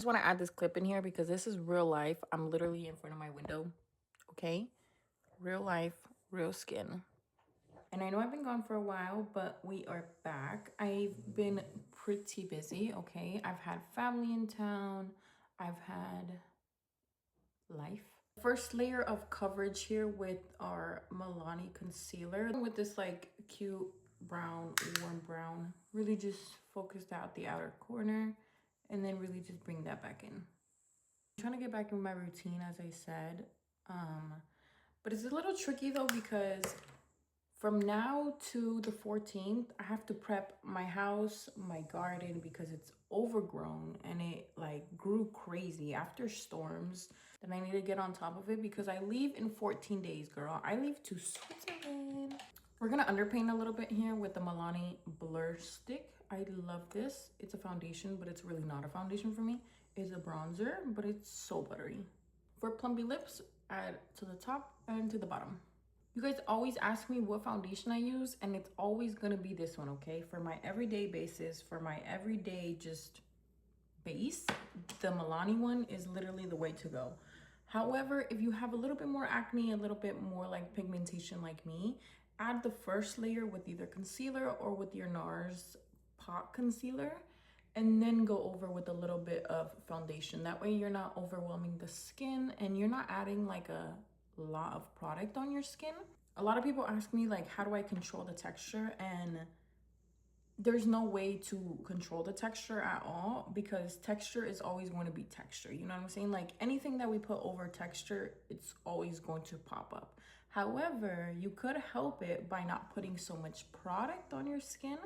Just want to add this clip in here because this is real life. I'm literally in front of my window, okay? Real life, real skin. And I know I've been gone for a while, but we are back. I've been pretty busy, okay? I've had family in town. I've had life. First layer of coverage here with our Milani concealer. With this like cute brown, warm brown. Really just focused out the outer corner and then really just bring that back in. I'm trying to get back in my routine, as I said. But it's a little tricky though because from now to the 14th, I have to prep my house, my garden, because it's overgrown and it like grew crazy after storms. Then I need to get on top of it because I leave in 14 days, girl. I leave to Switzerland. We're gonna underpaint a little bit here with the Milani Blur Stick. I love this. It's a foundation, but it's really not a foundation for me. It's a bronzer, but it's so buttery. For plumpy lips, add to the top and to the bottom. You guys always ask me what foundation I use, and it's always gonna be this one, okay? For my everyday basis, for my everyday just base, the Milani one is literally the way to go. However, if you have a little bit more acne, a little bit more like pigmentation like me, add the first layer with either concealer or with your NARS pot concealer, and then go over with a little bit of foundation. That way you're not overwhelming the skin and you're not adding like a lot of product on your skin. A lot of people ask me like, how do I control the texture? And there's no way to control the texture at all because texture is always going to be texture. You know what I'm saying? Like anything that we put over texture, it's always going to pop up. However, you could help it by not putting so much product on your skin,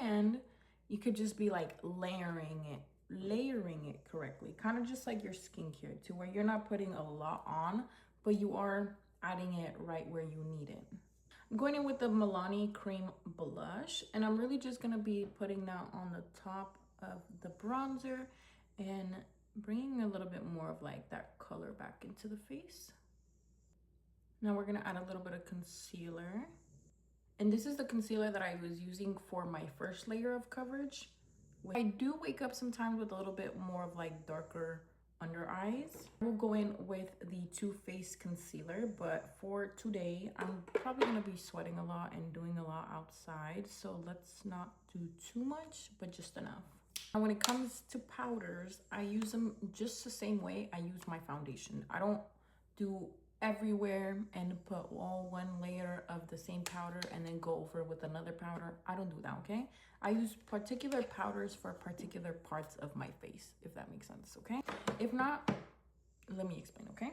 and you could just be like layering it correctly. Kind of just like your skincare to where you're not putting a lot on, but you are adding it right where you need it. I'm going in with the Milani Cream Blush, and I'm really just gonna be putting that on the top of the bronzer and bringing a little bit more of like that color back into the face. Now we're gonna add a little bit of concealer. And this is the concealer that I was using for my first layer of coverage. I do wake up sometimes with a little bit more of like darker under eyes. We'll go in with the Too Faced concealer, but for today, I'm probably gonna be sweating a lot and doing a lot outside. So let's not do too much, but just enough. And when it comes to powders, I use them just the same way I use my foundation. I don't do everywhere and put all one layer of the same powder and then go over with another powder. I don't do that, okay? I use particular powders for particular parts of my face, if that makes sense, okay? If not, let me explain, okay?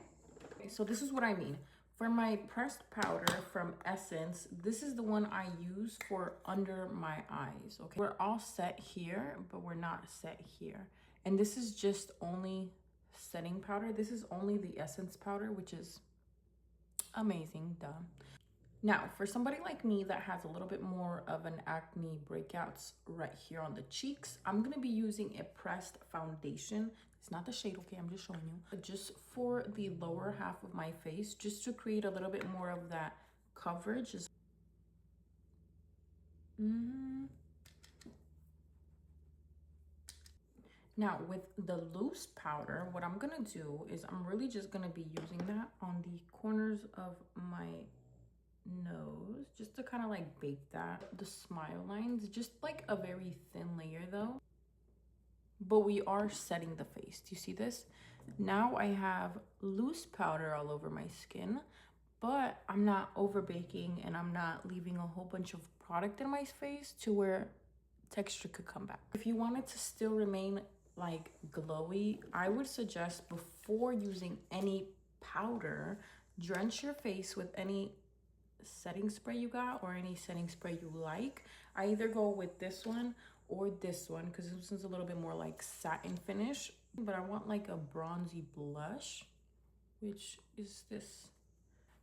Okay, so this is what I mean. For my pressed powder from Essence, this is the one I use for under my eyes, okay? We're all set here, but we're not set here. And this is just only setting powder. This is only the Essence powder, which is amazing, duh. Now, for somebody like me that has a little bit more of an acne breakouts right here on the cheeks, I'm gonna be using a pressed foundation. It's not the shade, okay? I'm just showing you. Just for the lower half of my face, just to create a little bit more of that coverage. Now, with the loose powder, what I'm gonna do is I'm really just gonna be using that on the corners of my nose just to kind of like bake that, the smile lines, just like a very thin layer though, but we are setting the face. Do you see this? Now I have loose powder all over my skin, but I'm not over baking and I'm not leaving a whole bunch of product in my face to where texture could come back. If you want it to still remain like glowy, I would suggest before using any powder, drench your face with any setting spray you got or any setting spray you like. I either go with this one or this one because this one's a little bit more like satin finish, but I want like a bronzy blush, which is this.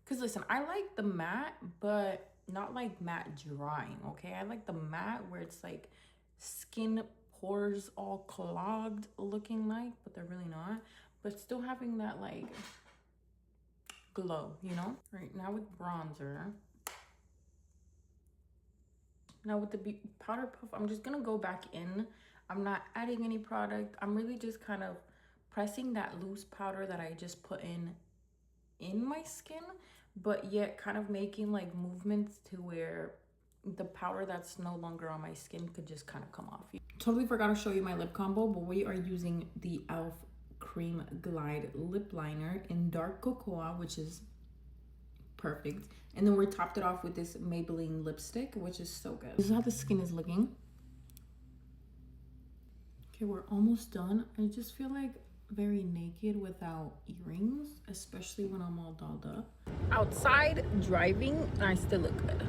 Because listen, I like the matte, but not like matte drying, okay? I like the matte where it's like skin pores all clogged looking like, but they're really not, but still having that like glow, you know? Right now with bronzer. Now with the powder puff, I'm just gonna go back in. I'm not adding any product. I'm really just kind of pressing that loose powder that I just put in my skin, but yet kind of making like movements to where the powder that's no longer on my skin could just kind of come off. Totally forgot to show you my lip combo, but we are using the e.l.f. Cream Glide Lip Liner in Dark Cocoa, which is perfect. And then we topped it off with this Maybelline lipstick, which is so good. This is how the skin is looking. Okay, we're almost done. I just feel like very naked without earrings, especially when I'm all dolled up. Outside driving, I still look good.